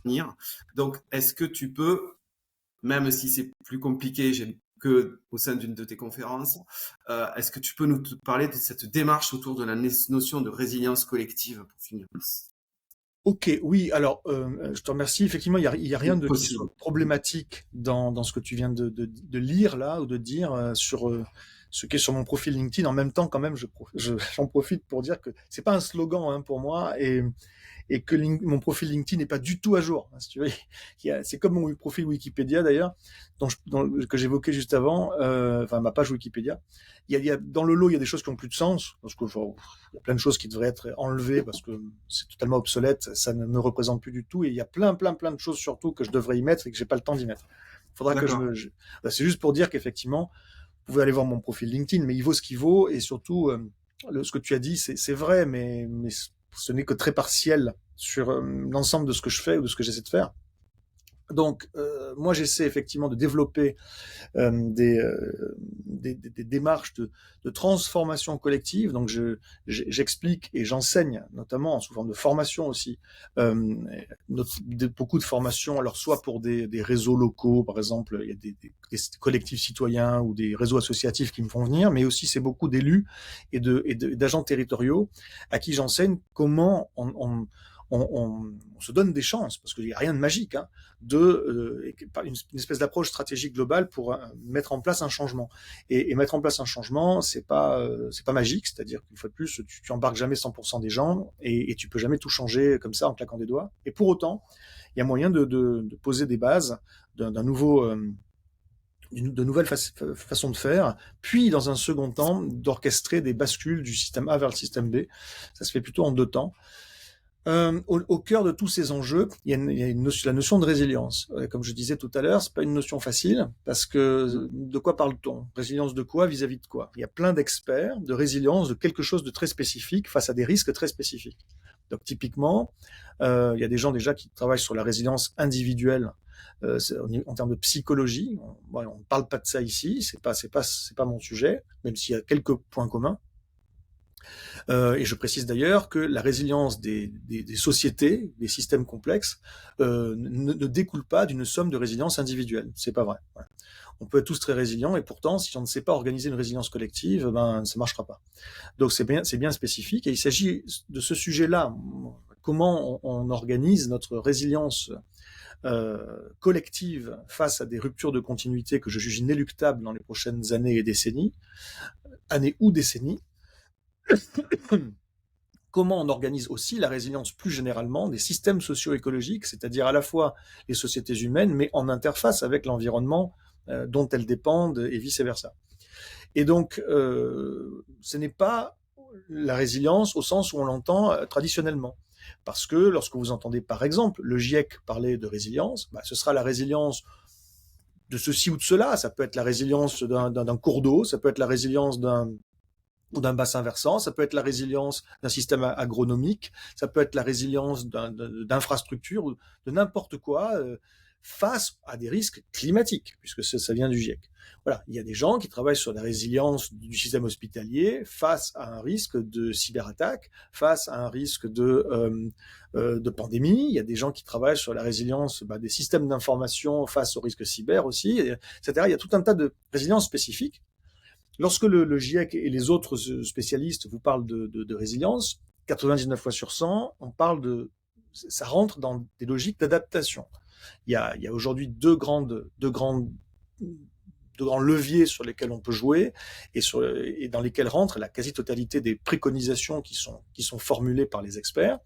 finir. Donc, est-ce que tu peux, même si c'est plus compliqué que au sein d'une de tes conférences, est-ce que tu peux nous parler de cette démarche autour de la notion de résilience collective pour finir? Ok, oui, alors je te remercie. Effectivement, il y a rien qui Possible. soit problématique dans ce que tu viens de lire là ou de dire sur ce qui est sur mon profil LinkedIn. En même temps, quand même, j'en profite pour dire que c'est pas un slogan hein, pour moi et que mon profil LinkedIn n'est pas du tout à jour. Si tu veux, c'est comme mon profil Wikipédia d'ailleurs, que j'évoquais juste avant, enfin ma page Wikipédia. Dans le lot, il y a des choses qui ont plus de sens, parce que il y a plein de choses qui devraient être enlevées parce que c'est totalement obsolète, ça ne me représente plus du tout, et il y a plein de choses surtout que je devrais y mettre et que j'ai pas le temps d'y mettre. Faudra que D'accord. c'est juste pour dire qu'effectivement, vous pouvez aller voir mon profil LinkedIn, mais il vaut ce qu'il vaut, et surtout, ce que tu as dit, c'est vrai, mais ce n'est que très partiel sur l'ensemble de ce que je fais ou de ce que j'essaie de faire. Donc, moi, j'essaie effectivement de développer des démarches de transformation collective. Donc, j'explique et j'enseigne, notamment sous forme de formation aussi, beaucoup de formations. Alors, soit pour des réseaux locaux, par exemple, il y a des collectifs citoyens ou des réseaux associatifs qui me font venir, mais aussi c'est beaucoup d'élus et d'agents territoriaux à qui j'enseigne comment on se donne des chances, parce qu'il n'y a rien de magique, hein, une espèce d'approche stratégique globale pour mettre en place un changement. Et mettre en place un changement, c'est pas magique, c'est-à-dire qu'une fois de plus, tu embarques jamais 100% des gens et tu peux jamais tout changer comme ça en claquant des doigts. Et pour autant, il y a moyen de poser des bases d'un nouveau de nouvelles façons de faire, puis dans un second temps d'orchestrer des bascules du système A vers le système B. Ça se fait plutôt en 2 temps. Au cœur de tous ces enjeux, il y a la notion de résilience. Comme je disais tout à l'heure, c'est pas une notion facile, parce que de quoi parle-t-on? Résilience de quoi vis-à-vis de quoi? Il y a plein d'experts de résilience de quelque chose de très spécifique face à des risques très spécifiques. Donc typiquement, il y a des gens déjà qui travaillent sur la résilience individuelle en termes de psychologie. On ne parle pas de ça ici, c'est pas mon sujet, même s'il y a quelques points communs. Et je précise d'ailleurs que la résilience des sociétés, des systèmes complexes, ne découle pas d'une somme de résilience individuelle. C'est pas vrai. Voilà. On peut être tous très résilients, et pourtant, si on ne sait pas organiser une résilience collective, ben ça marchera pas. Donc c'est bien spécifique, et il s'agit de ce sujet-là. Comment on organise notre résilience collective face à des ruptures de continuité que je juge inéluctables dans les prochaines années et décennies, années ou décennies. Comment on organise aussi la résilience plus généralement des systèmes socio-écologiques, c'est-à-dire à la fois les sociétés humaines, mais en interface avec l'environnement dont elles dépendent, et vice-versa. Et donc, ce n'est pas la résilience au sens où on l'entend traditionnellement. Parce que lorsque vous entendez par exemple le GIEC parler de résilience, ce sera la résilience de ceci ou de cela. Ça peut être la résilience d'un cours d'eau, ça peut être la résilience ou d'un bassin versant, ça peut être la résilience d'un système agronomique, ça peut être la résilience d'infrastructures, ou de n'importe quoi face à des risques climatiques, puisque ça vient du GIEC. Voilà, il y a des gens qui travaillent sur la résilience du système hospitalier face à un risque de cyberattaque, face à un risque de pandémie. Il y a des gens qui travaillent sur la résilience des systèmes d'information face aux risques cyber aussi, etc. Il y a tout un tas de résiliences spécifiques. Lorsque le GIEC et les autres spécialistes vous parlent de résilience, 99 fois sur 100, ça rentre dans des logiques d'adaptation. Il y a aujourd'hui deux grands leviers sur lesquels on peut jouer et dans lesquels rentre la quasi-totalité des préconisations qui sont formulées par les experts.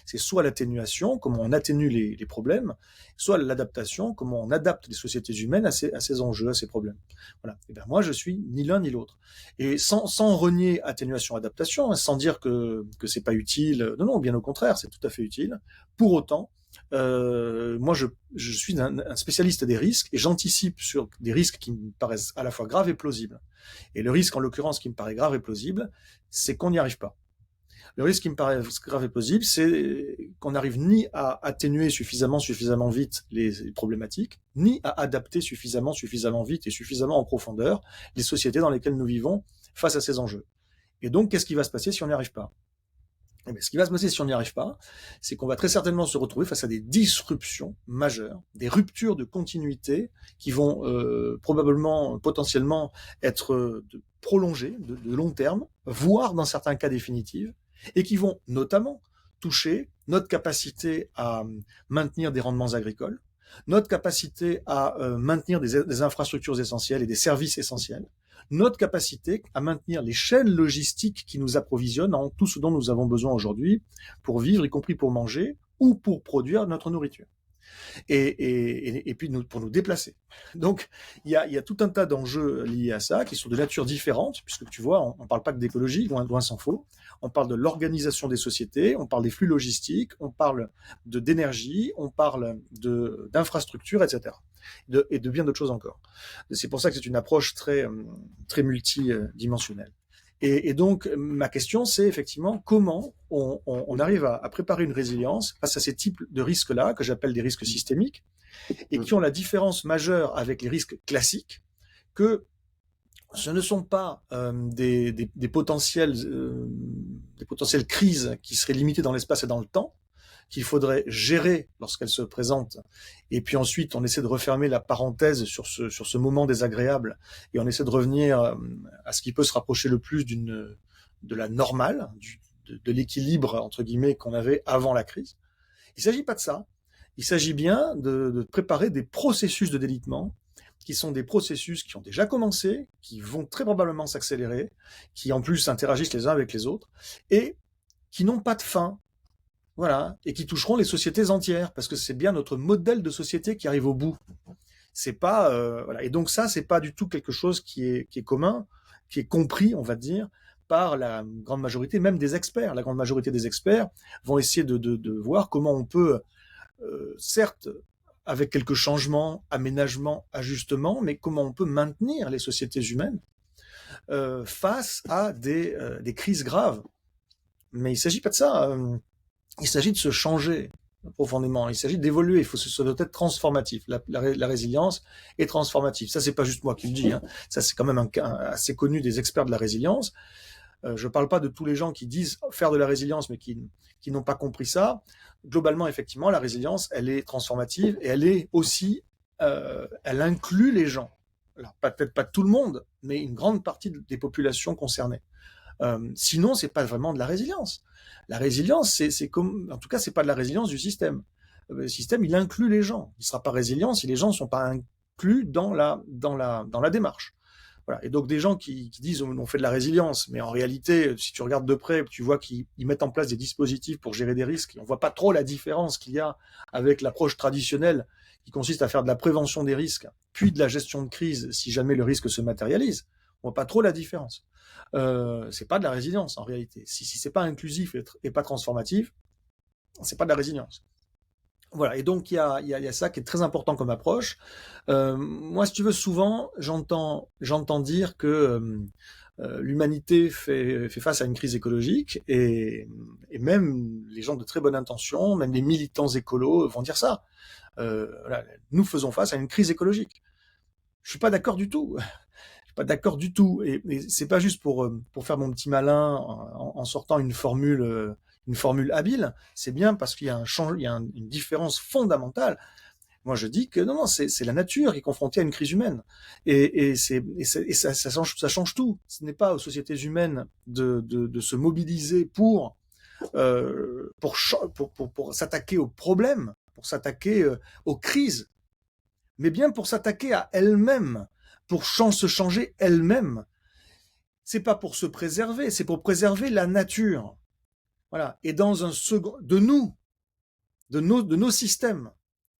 C'est soit l'atténuation, comment on atténue les problèmes, soit l'adaptation, comment on adapte les sociétés humaines à ces enjeux, à ces problèmes. Voilà. Et bien moi, je suis ni l'un ni l'autre. Et sans renier atténuation-adaptation, sans dire que c'est pas utile. Non, bien au contraire, c'est tout à fait utile. Pour autant, moi, je suis un spécialiste des risques et j'anticipe sur des risques qui me paraissent à la fois graves et plausibles. Et le risque, en l'occurrence, qui me paraît grave et plausible, c'est qu'on n'y arrive pas. Le risque qui me paraît grave et plausible, c'est qu'on n'arrive ni à atténuer suffisamment vite les problématiques, ni à adapter suffisamment vite et suffisamment en profondeur les sociétés dans lesquelles nous vivons face à ces enjeux. Et donc, qu'est-ce qui va se passer si on n'y arrive pas ? Eh bien, ce qui va se passer si on n'y arrive pas, c'est qu'on va très certainement se retrouver face à des disruptions majeures, des ruptures de continuité qui vont probablement, potentiellement être prolongées de long terme, voire dans certains cas définitives, et qui vont notamment toucher notre capacité à maintenir des rendements agricoles, notre capacité à maintenir des infrastructures essentielles et des services essentiels, notre capacité à maintenir les chaînes logistiques qui nous approvisionnent en tout ce dont nous avons besoin aujourd'hui pour vivre, y compris pour manger ou pour produire notre nourriture. Et puis pour nous déplacer. Donc il y a tout un tas d'enjeux liés à ça qui sont de nature différente, puisque tu vois, on ne parle pas que d'écologie, loin s'en faut. On parle de l'organisation des sociétés, on parle des flux logistiques, on parle d'énergie, on parle d'infrastructures, etc. Et de bien d'autres choses encore. C'est pour ça que c'est une approche très multidimensionnelle. Et donc, ma question, c'est effectivement comment on arrive à préparer une résilience face à ces types de risques-là, que j'appelle des risques systémiques, et qui ont la différence majeure avec les risques classiques, que ce ne sont pas des potentielles crises qui seraient limitées dans l'espace et dans le temps, qu'il faudrait gérer lorsqu'elles se présentent, et puis ensuite on essaie de refermer la parenthèse sur ce moment désagréable, et on essaie de revenir à ce qui peut se rapprocher le plus de la normale, de l'équilibre entre guillemets qu'on avait avant la crise. Il ne s'agit pas de ça, il s'agit bien de préparer des processus de délitement, qui sont des processus qui ont déjà commencé, qui vont très probablement s'accélérer, qui en plus interagissent les uns avec les autres, et qui n'ont pas de fin. Voilà, et qui toucheront les sociétés entières, parce que c'est bien notre modèle de société qui arrive au bout. C'est pas voilà, et donc ça, c'est pas du tout quelque chose qui est commun, qui est compris, on va dire, par la grande majorité, même des experts. La grande majorité des experts vont essayer de voir comment on peut, certes, avec quelques changements, aménagements, ajustements, mais comment on peut maintenir les sociétés humaines face à des crises graves. Mais il s'agit pas de ça. Il s'agit de se changer profondément. Il s'agit d'évoluer. Ça doit être transformatif. La résilience est transformative. Ça, c'est pas juste moi qui le dis. Hein. Ça, c'est quand même un cas assez connu des experts de la résilience. Je parle pas de tous les gens qui disent faire de la résilience, mais qui n'ont pas compris ça. Globalement, effectivement, la résilience, elle est transformative et elle est aussi, elle inclut les gens. Alors, peut-être pas tout le monde, mais une grande partie des populations concernées. Sinon, c'est pas vraiment de la résilience. La résilience, c'est comme, en tout cas, c'est pas de la résilience du système. Le système, il inclut les gens. Il sera pas résilient si les gens sont pas inclus dans la démarche. Voilà. Et donc des gens qui disent on fait de la résilience, mais en réalité, si tu regardes de près, tu vois qu'ils mettent en place des dispositifs pour gérer des risques. Et on voit pas trop la différence qu'il y a avec l'approche traditionnelle qui consiste à faire de la prévention des risques, puis de la gestion de crise si jamais le risque se matérialise. On voit pas trop la différence. C'est pas de la résilience en réalité. Si c'est pas inclusif et pas transformatif, c'est pas de la résilience. Voilà. Et donc il y a ça qui est très important comme approche. Moi, si tu veux, souvent j'entends dire que l'humanité fait face à une crise écologique et même les gens de très bonne intention, même les militants écolos vont dire ça. Voilà, nous faisons face à une crise écologique. Je suis pas d'accord du tout. Pas d'accord du tout, et c'est pas juste pour faire mon petit malin en sortant une formule habile. C'est bien parce qu'il y a une différence fondamentale. Moi, je dis que non, c'est la nature qui est confrontée à une crise humaine, et ça change tout. Ce n'est pas aux sociétés humaines de se mobiliser pour s'attaquer aux problèmes, pour s'attaquer aux crises, mais bien pour s'attaquer à elles-mêmes. Pour se changer elle-même. C'est pas pour se préserver, c'est pour préserver la nature. Voilà. Et dans un second, de nos systèmes.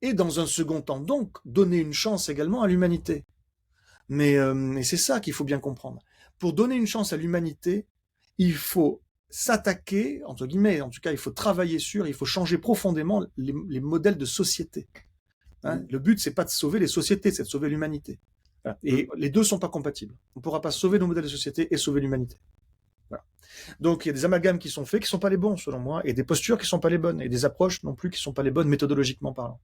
Et dans un second temps, donc, donner une chance également à l'humanité. Mais c'est ça qu'il faut bien comprendre. Pour donner une chance à l'humanité, il faut s'attaquer, entre guillemets, en tout cas, il faut travailler sur, il faut changer profondément les modèles de société. Hein. Le but, c'est pas de sauver les sociétés, c'est de sauver l'humanité. Et les deux sont pas compatibles. On ne pourra pas sauver nos modèles de société et sauver l'humanité. Voilà. Donc il y a des amalgames qui sont faits qui sont pas les bons selon moi, et des postures qui sont pas les bonnes, et des approches non plus qui sont pas les bonnes méthodologiquement parlant.